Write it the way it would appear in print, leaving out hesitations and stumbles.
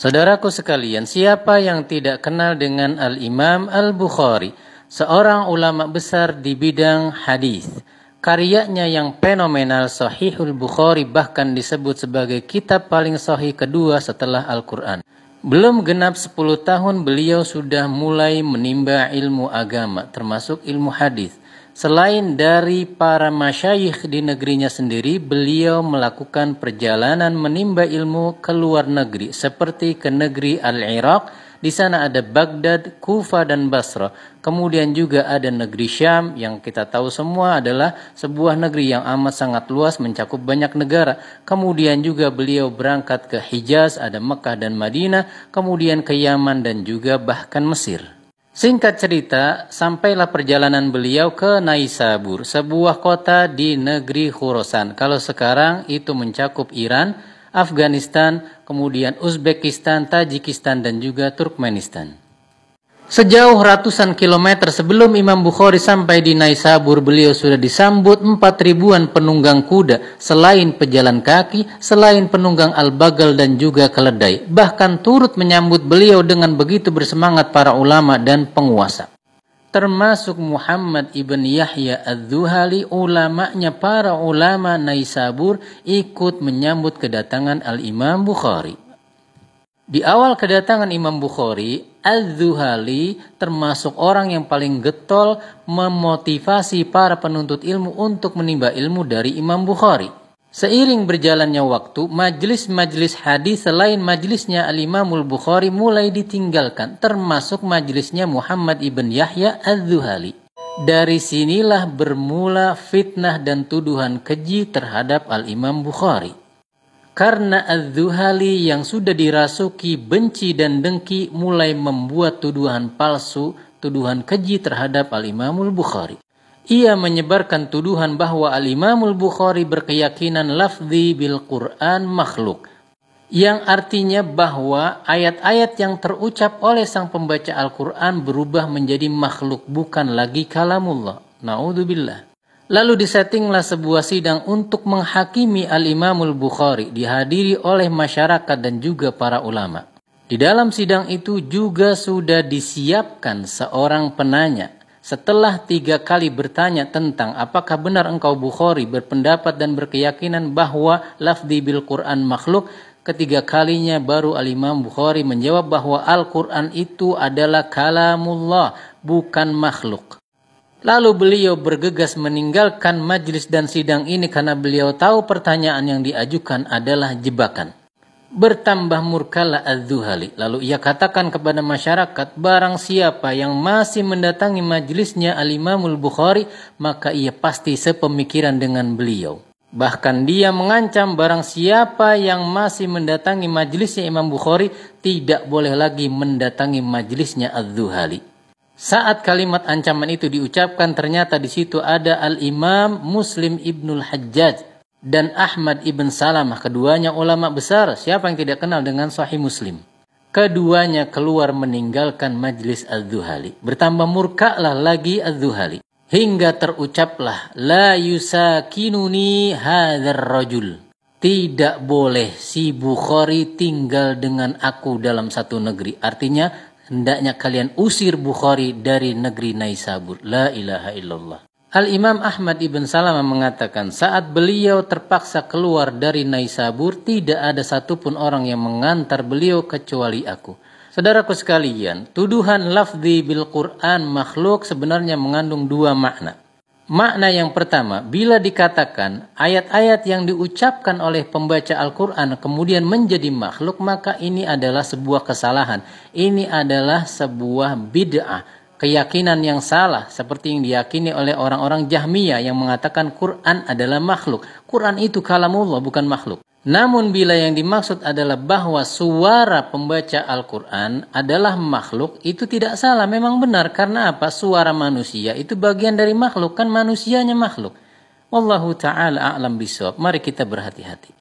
Saudaraku sekalian, siapa yang tidak kenal dengan Al-Imam Al-Bukhari, seorang ulama besar di bidang hadis. Karyanya yang fenomenal Sahihul Bukhari bahkan disebut sebagai kitab paling sahih kedua setelah Al-Quran. Belum genap 10 tahun beliau sudah mulai menimba ilmu agama, termasuk ilmu hadis. Selain dari para masyayikh di negerinya sendiri, beliau melakukan perjalanan menimba ilmu ke luar negeri, seperti ke negeri Al-Iraq. Di sana ada Baghdad, Kufa, dan Basra. Kemudian juga ada negeri Syam, yang kita tahu semua adalah sebuah negeri yang amat sangat luas, mencakup banyak negara. Kemudian juga beliau berangkat ke Hijaz, ada Mekah dan Madinah, kemudian ke Yaman dan juga bahkan Mesir. Singkat cerita, sampailah perjalanan beliau ke Naisabur, sebuah kota di negeri Khurasan. Kalau sekarang itu mencakup Iran, Afghanistan, kemudian Uzbekistan, Tajikistan, dan juga Turkmenistan. Sejauh ratusan kilometer sebelum Imam Bukhari sampai di Naisabur, beliau sudah disambut 4.000-an penunggang kuda, selain pejalan kaki, selain penunggang al-bagal dan juga keledai. Bahkan turut menyambut beliau dengan begitu bersemangat para ulama dan penguasa. Termasuk Muhammad ibn Yahya Adz-Dzuhali, ulamanya para ulama Naisabur, ikut menyambut kedatangan Al-Imam Bukhari. Di awal kedatangan Imam Bukhari, Adz-Dzuhali termasuk orang yang paling getol memotivasi para penuntut ilmu untuk menimba ilmu dari Imam Bukhari. Seiring berjalannya waktu, majlis-majlis hadis selain majlisnya Al-Imamul Bukhari mulai ditinggalkan, termasuk majlisnya Muhammad ibn Yahya Adz-Dzuhali. Dari sinilah bermula fitnah dan tuduhan keji terhadap Al-Imam Bukhari. Karena Adz-Dzuhali yang sudah dirasuki benci dan dengki mulai membuat tuduhan palsu, tuduhan keji terhadap Al-Imamul Bukhari. Ia menyebarkan tuduhan bahwa Al-Imamul Bukhari berkeyakinan lafzi bil Quran makhluk, yang artinya bahwa ayat-ayat yang terucap oleh sang pembaca Al-Quran berubah menjadi makhluk, bukan lagi kalamullah. Na'udzubillah. Lalu disettinglah sebuah sidang untuk menghakimi Al-Imamul Bukhari, dihadiri oleh masyarakat dan juga para ulama. Di dalam sidang itu juga sudah disiapkan seorang penanya. Setelah 3 kali bertanya tentang apakah benar engkau Bukhari berpendapat dan berkeyakinan bahwa lafzi bil Quran makhluk, ketiga kalinya baru Al-Imam Bukhari menjawab bahwa Al-Quran itu adalah kalamullah, bukan makhluk. Lalu beliau bergegas meninggalkan majlis dan sidang ini karena beliau tahu pertanyaan yang diajukan adalah jebakan. Bertambah murkalah Adz-Dzuhali. Lalu ia katakan kepada masyarakat, barang siapa yang masih mendatangi majlisnya Al-Imamul Bukhari, maka ia pasti sepemikiran dengan beliau. Bahkan dia mengancam barang siapa yang masih mendatangi majlisnya Imam Bukhari tidak boleh lagi mendatangi majlisnya Adz-Dzuhali. Saat kalimat ancaman itu diucapkan, ternyata di situ ada Al-Imam Muslim Ibnul Hajjaj dan Ahmad Ibn Salamah, keduanya ulama besar. Siapa yang tidak kenal dengan Sahih Muslim? Keduanya keluar meninggalkan majlis Adz-Dzuhali. Bertambah murkalah lagi Adz-Dzuhali, hingga terucaplah la yusakinuni hadzal rajul. Tidak boleh si Bukhari tinggal dengan aku dalam satu negeri. Artinya hendaknya kalian usir Bukhari dari negeri Naisabur. La ilaha illallah. Al-Imam Ahmad ibn Salamah mengatakan, saat beliau terpaksa keluar dari Naisabur, tidak ada satupun orang yang mengantar beliau kecuali aku. Saudaraku sekalian, tuduhan lafzi bil Quran makhluk sebenarnya mengandung 2 makna. Makna yang pertama, bila dikatakan ayat-ayat yang diucapkan oleh pembaca Al-Quran kemudian menjadi makhluk, maka ini adalah sebuah kesalahan. Ini adalah sebuah bid'ah, keyakinan yang salah, seperti yang diyakini oleh orang-orang Jahmiyah yang mengatakan Quran adalah makhluk. Quran itu kalamullah, bukan makhluk. Namun bila yang dimaksud adalah bahwa suara pembaca Al-Quran adalah makhluk, itu tidak salah, memang benar. Karena apa? Suara manusia itu bagian dari makhluk, kan manusianya makhluk. Wallahu ta'ala a'lam bishawab. Mari kita berhati-hati.